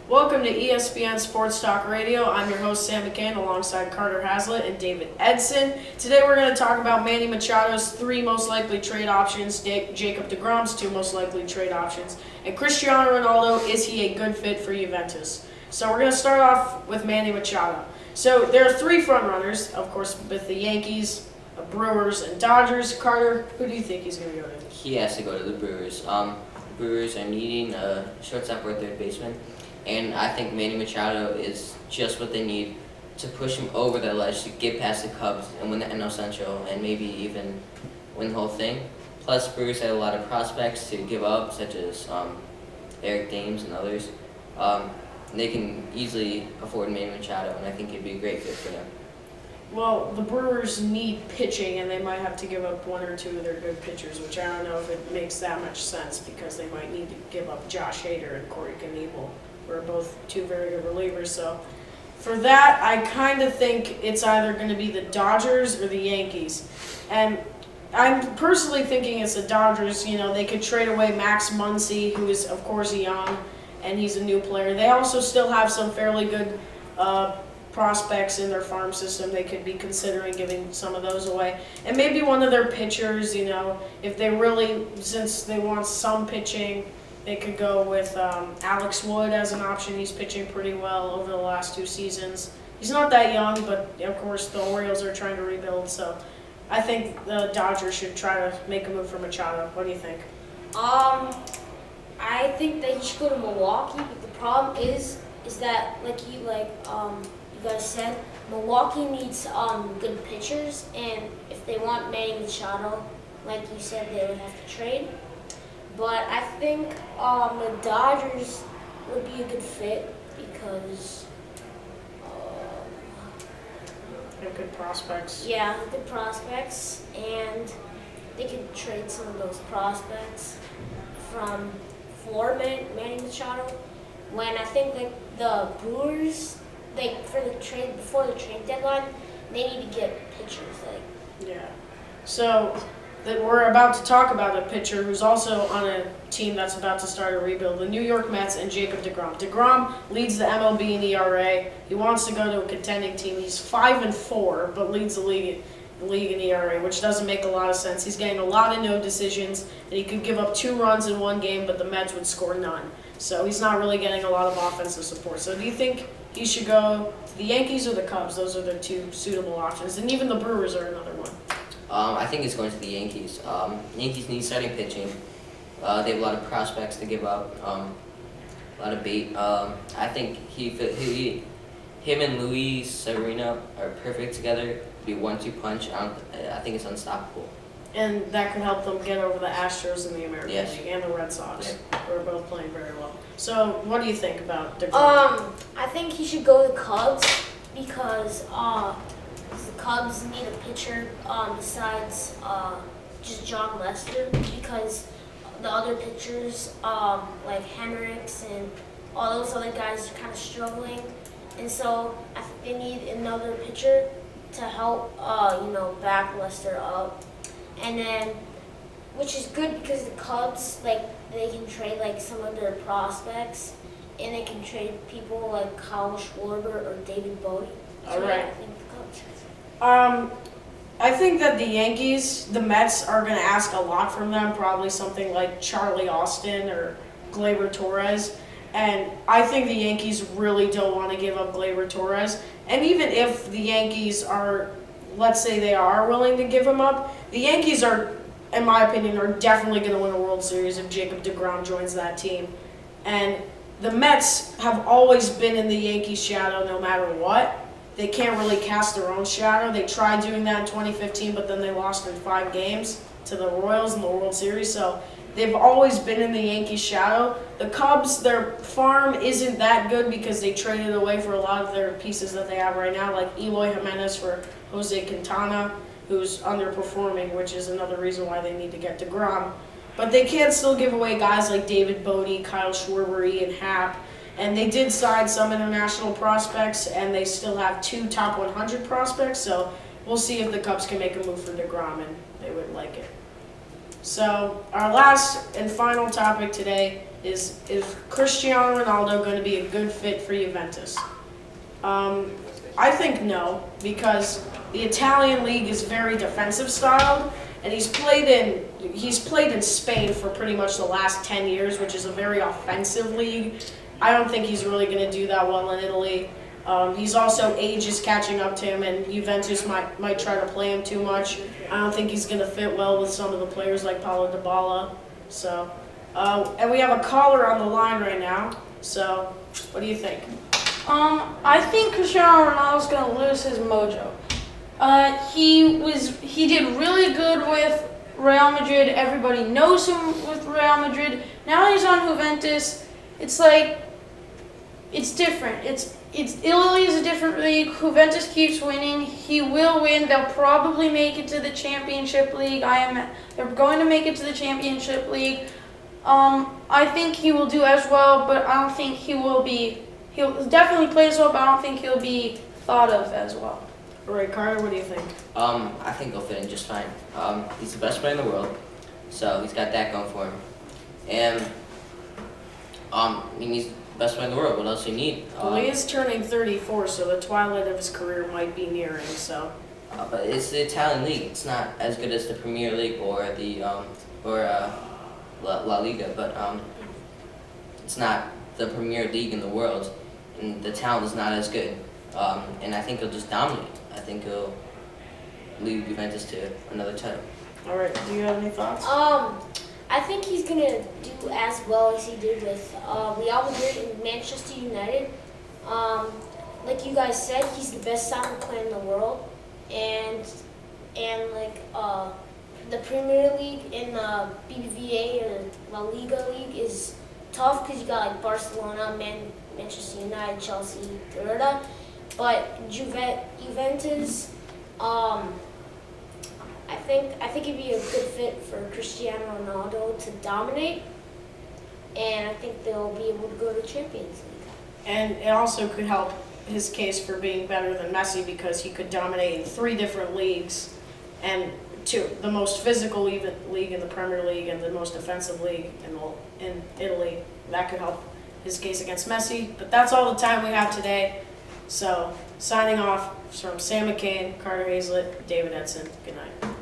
Welcome to ESPN Sports Talk Radio. I'm your host, Sam McCann, alongside Carter Hazlitt and David Edson. Today we're going to talk about Manny Machado's 3 most likely trade options, Jacob deGrom's 2 most likely trade options, and Cristiano Ronaldo, is he a good fit for Juventus? So we're going to start off with Manny Machado. So there are 3 frontrunners, of course, with the Yankees, Brewers, and Dodgers. Carter, who do you think he's going to go to? He has to go to the Brewers. Brewers are needing a shortstop or a third baseman, and I think Manny Machado is just what they need to push him over the ledge to get past the Cubs and win the NL Central and maybe even win the whole thing. Plus, Brewers had a lot of prospects to give up, such as Eric Thames and others. They can easily afford Manny Machado, and I think he'd be a great fit for them. Well, the Brewers need pitching, and they might have to give up 1 or 2 of their good pitchers, which I don't know if it makes that much sense because they might need to give up Josh Hader and Corey Knebel, who are both 2 very good relievers. So for that, I kind of think it's either going to be the Dodgers or the Yankees. And I'm personally thinking it's the Dodgers. You know, they could trade away Max Muncy, who is, of course, young, and he's a new player. They also still have some fairly good prospects in their farm system. They could be considering giving some of those away. And maybe one of their pitchers, you know, if they really, since they want some pitching, they could go with Alex Wood as an option. He's pitching pretty well over the last 2 seasons. He's not that young, but of course the Orioles are trying to rebuild, so I think the Dodgers should try to make a move for Machado. What do you think? I think that he should go to Milwaukee, but the problem is that you guys said, Milwaukee needs good pitchers, and if they want Manny Machado, like you said, they would have to trade. But I think the Dodgers would be a good fit because They have good prospects. yeah, good prospects, and they could trade some of those prospects for Manny Machado. When I think the Brewers, for the trade before the trade deadline, they need to get pitchers. Yeah. So we're about to talk about a pitcher who's also on a team that's about to start a rebuild, the New York Mets, and Jacob deGrom. deGrom leads the MLB in ERA. He wants to go to a contending team. He's 5-4, but leads the league in ERA, which doesn't make a lot of sense. He's getting a lot of no decisions, and he could give up 2 runs in 1 game, but the Mets would score none. So he's not really getting a lot of offensive support. So do you think he should go to the Yankees or the Cubs? Those are their 2 suitable options, and even the Brewers are another one. I think he's going to the Yankees. Yankees need starting pitching. They have a lot of prospects to give up, a lot of bait. I think him and Luis Severino are perfect together. Be 1-2 punch. I think it's unstoppable. And that could help them get over the Astros in the American Yes. League and the Red Sox, who are both playing very well. So what do you think about deGrom? I think he should go to the Cubs because the Cubs need a pitcher besides just John Lester, because the other pitchers like Hendricks and all those other guys are kind of struggling, and so I think they need another pitcher to help back Lester up. And then, which is good because the Cubs, they can trade some of their prospects, and they can trade people like Kyle Schwarber or David Bowie. So All right. I think the Cubs. I think that the Mets are going to ask a lot from them, probably something like Charlie Austin or Gleyber Torres. And I think the Yankees really don't want to give up Gleyber Torres. And even if the Yankees are, let's say they are willing to give him up, the Yankees are, in my opinion, are definitely going to win a World Series if Jacob deGrom joins that team. And the Mets have always been in the Yankees' shadow no matter what. They can't really cast their own shadow. They tried doing that in 2015, but then they lost in 5 games to the Royals in the World Series. So they've always been in the Yankees' shadow. The Cubs, their farm isn't that good because they traded away for a lot of their pieces that they have right now, like Eloy Jimenez for Jose Quintana, who's underperforming, which is another reason why they need to get deGrom. But they can still give away guys like David Bowie, Kyle Schwarber, Ian Happ. And they did sign some international prospects, and they still have 2 top 100 prospects. So we'll see if the Cubs can make a move for deGrom, and they would like it. So our last and final topic today Is Cristiano Ronaldo going to be a good fit for Juventus? I think no, because the Italian league is very defensive styled, and he's played in Spain for pretty much the last 10 years, which is a very offensive league. I don't think he's really going to do that well in Italy. He's also age is catching up to him, and Juventus might try to play him too much. I don't think he's going to fit well with some of the players like Paulo Dybala. So, and we have a caller on the line right now. So, what do you think? I think Cristiano Ronaldo's gonna lose his mojo. He did really good with Real Madrid. Everybody knows him with Real Madrid. Now he's on Juventus. It's like it's different. Italy is a different league. Juventus keeps winning. He will win. They'll probably make it to the Championship League. They're going to make it to the Championship League. I think he will do as well, but I don't think he will be. He'll definitely play as well, but I don't think he'll be thought of as well. All right, Carter, what do you think? I think he'll fit in just fine. He's the best player in the world, so he's got that going for him. And I mean, he's the best player in the world. What else do you need? Well, he is turning 34, so the twilight of his career might be nearing. So, But it's the Italian league. It's not as good as the Premier League or the La Liga, but it's not the Premier League in the world, and the talent is not as good. And I think he'll just dominate. I think he'll lead Juventus to another title. all right, do you have any thoughts? I think he's gonna do as well as he did with Real Madrid and Manchester United. Like you guys said, he's the best soccer player in the world, and like the Premier League and the BBVA or La Liga league is tough because you got like Barcelona, Manchester United, Chelsea, da. But Juventus, I think it'd be a good fit for Cristiano Ronaldo to dominate, and I think they'll be able to go to Champions League. And it also could help his case for being better than Messi because he could dominate in 3 different leagues, and the most physical league in the Premier League and the most offensive league in Italy. That could help his case against Messi. But that's all the time we have today. So, signing off from Sam McCain, Carter Hazlett, David Edson. Good night.